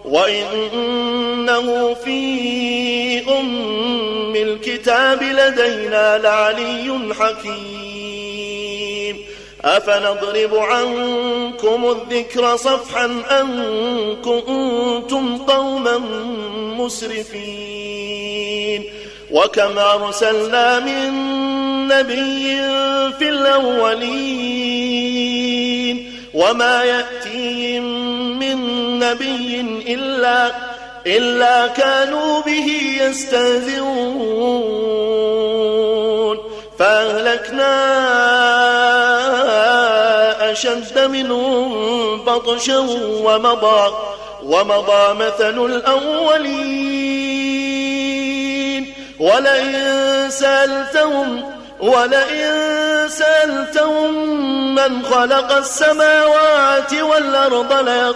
وإنه في أم الكتاب لدينا لعلي حكيم. أفنضرب عنكم الذكر صفحا أن كنتم قوما مسرفين. وكم أرسلنا من نبي في الأولين وما يأتيهم من نبي إلا كانوا به يستهزئون. فأهلكنا أشد منهم بطشا ومضى مثل الأولين. ولئن سألتهم من خلق السماوات والأرض ليقولون